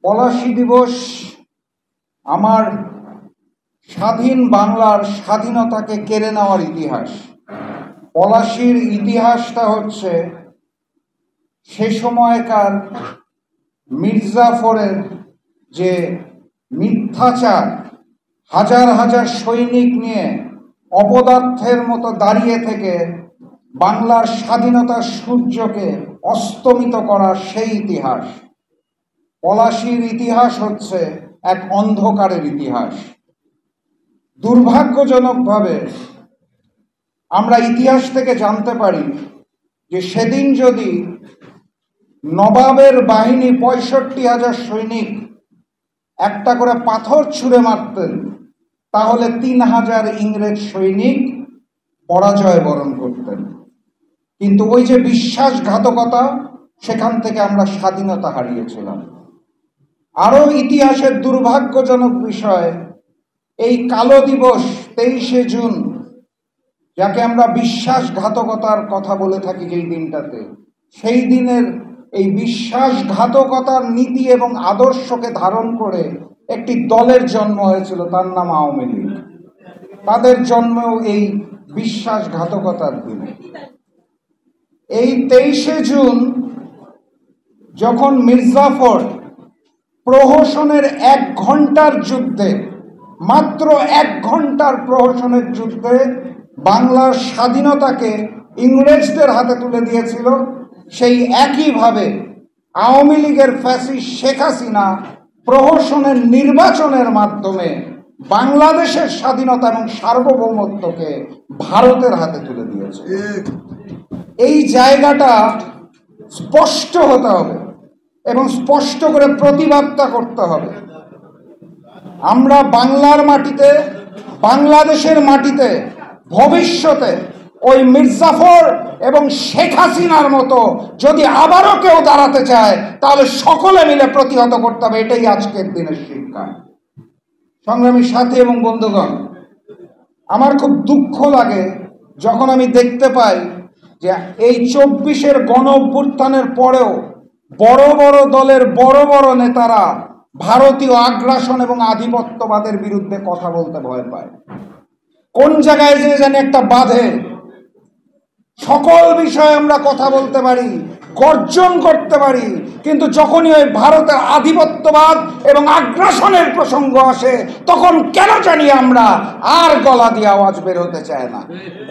পলাশী দিবস আমার স্বাধীন বাংলার স্বাধীনতাকে কেড়ে নেওয়ার ইতিহাস। পলাশীর ইতিহাসটা হচ্ছে সে সময়কার মির্জাফরের যে মিথ্যাচার, হাজার হাজার সৈনিক নিয়ে অপদার্থের মতো দাঁড়িয়ে থেকে বাংলার স্বাধীনতার সূর্যকে অস্তমিত করার সেই ইতিহাস। পলাশীর ইতিহাস হচ্ছে এক অন্ধকারের ইতিহাস। দুর্ভাগ্যজনকভাবে আমরা ইতিহাস থেকে জানতে পারি যে সেদিন যদি নবাবের বাহিনী ৬৫,০০০ সৈনিক একটা করে পাথর ছুঁড়ে মারতেন, তাহলে ৩,০০০ ইংরেজ সৈনিক পরাজয় বরণ করতেন। কিন্তু ওই যে বিশ্বাসঘাতকতা, সেখান থেকে আমরা স্বাধীনতা হারিয়েছিলাম। আরও ইতিহাসের দুর্ভাগ্যজনক বিষয়, এই কালো দিবস ২৩শে জুন, যাকে আমরা বিশ্বাসঘাতকতার কথা বলে থাকি যেই দিনটাতে, সেই দিনের এই বিশ্বাসঘাতকতার নীতি এবং আদর্শকে ধারণ করে একটি দলের জন্ম হয়েছিল, তার নাম আওয়ামী লীগ। তাদের জন্মও এই বিশ্বাসঘাতকতার দিনে। এই ২৩শে জুন যখন মির্জাফর প্রহসনের ১ ঘন্টার যুদ্ধে, মাত্র ১ ঘন্টার প্রহসনের যুদ্ধে বাংলার স্বাধীনতাকে ইংরেজদের হাতে তুলে দিয়েছিল, সেই একইভাবে আওয়ামী লীগের ফ্যাসিস্ট শেখ হাসিনা প্রহসনের নির্বাচনের মাধ্যমে বাংলাদেশের স্বাধীনতা এবং সার্বভৌমত্বকে ভারতের হাতে তুলে দিয়েছে। এই জায়গাটা স্পষ্ট হতে হবে এবং স্পষ্ট করে প্রতিবাদটা করতে হবে। আমরা বাংলার মাটিতে, বাংলাদেশের মাটিতে ভবিষ্যতে ওই মির্জাফর এবং শেখ হাসিনার মতো যদি আবারও কেউ দাঁড়াতে চায়, তাহলে সকলে মিলে প্রতিহত করতে হবে। এটাই আজকের দিনের শিক্ষা। সংগ্রামী সাথী এবং বন্ধুগণ, আমার খুব দুঃখ লাগে যখন আমি দেখতে পাই যে এই ২৪-এর গণ অভ্যুত্থানের পরেও বড় বড় দলের বড় বড় নেতারা ভারতীয় আগ্রাসন এবং আধিপত্যবাদের বিরুদ্ধে কথা বলতে ভয় পায়। কোন জায়গায় যে জানি একটা বাধে। সকল বিষয়ে আমরা কথা বলতে পারি, গর্জন করতে পারি, কিন্তু যখনই ওই ভারতের আধিপত্যবাদ এবং আগ্রাসনের প্রসঙ্গ আসে, তখন কেন জানি আমরা আর গলা দিয়ে আওয়াজ বের হতে চায় না।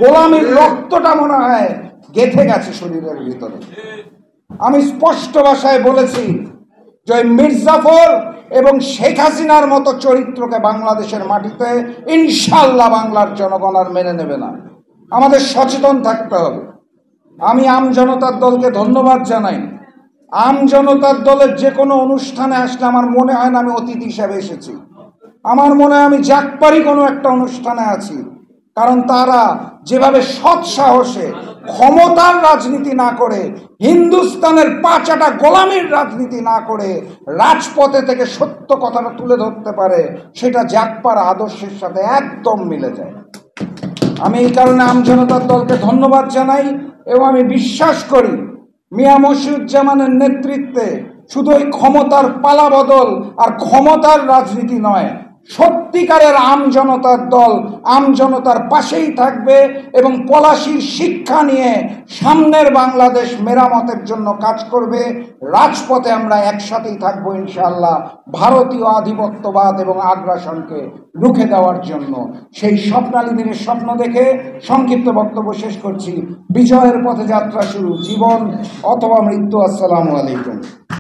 গোলামীর রক্তটা মনে হয় গেঁথে গেছে শরীরের ভিতরে। আমি স্পষ্ট ভাষায় বলেছি যে মির্জাফর এবং শেখ হাসিনার মতো চরিত্রকে বাংলাদেশের মাটিতে ইনশাল্লাহ বাংলার জনগণ আর মেনে নেবে না। আমাদের সচেতন থাকতে হবে। আমি আম জনতার দলকে ধন্যবাদ জানাই। আম জনতার দলের যে কোনো অনুষ্ঠানে আসলে আমার মনে হয় না আমি অতিথি হিসাবে এসেছি। আমার মনে হয় আমি জাকপারি কোনো একটা অনুষ্ঠানে আছি। কারণ তারা যেভাবে সৎ সাহসে ক্ষমতার রাজনীতি না করে, হিন্দুস্তানের পাঁচাটা গোলামীর রাজনীতি না করে রাজপথে থেকে সত্য কথাটা তুলে ধরতে পারে, সেটা জাকপাড়া আদর্শের সাথে একদম মিলে যায়। আমি এই কারণে আম জনতার দলকে ধন্যবাদ জানাই এবং আমি বিশ্বাস করি মিয়া মশিউজ্জামানের নেতৃত্বে শুধু ওই ক্ষমতার পালাবদল আর ক্ষমতার রাজনীতি নয়, সত্যিকারের আম জনতার দল আম জনতার পাশেই থাকবে এবং পলাশীর শিক্ষা নিয়ে সামনের বাংলাদেশ মেরামতের জন্য কাজ করবে। রাজপথে আমরা একসাথেই থাকবো ইনশাআল্লাহ, ভারতীয় আধিপত্যবাদ এবং আগ্রাসনকে রুখে দেওয়ার জন্য। সেই স্বপ্নালী দিনের স্বপ্ন দেখে সংক্ষিপ্ত বক্তব্য শেষ করছি। বিজয়ের পথে যাত্রা শুরু, জীবন অথবা মৃত্যু। আসসালামু আলাইকুম।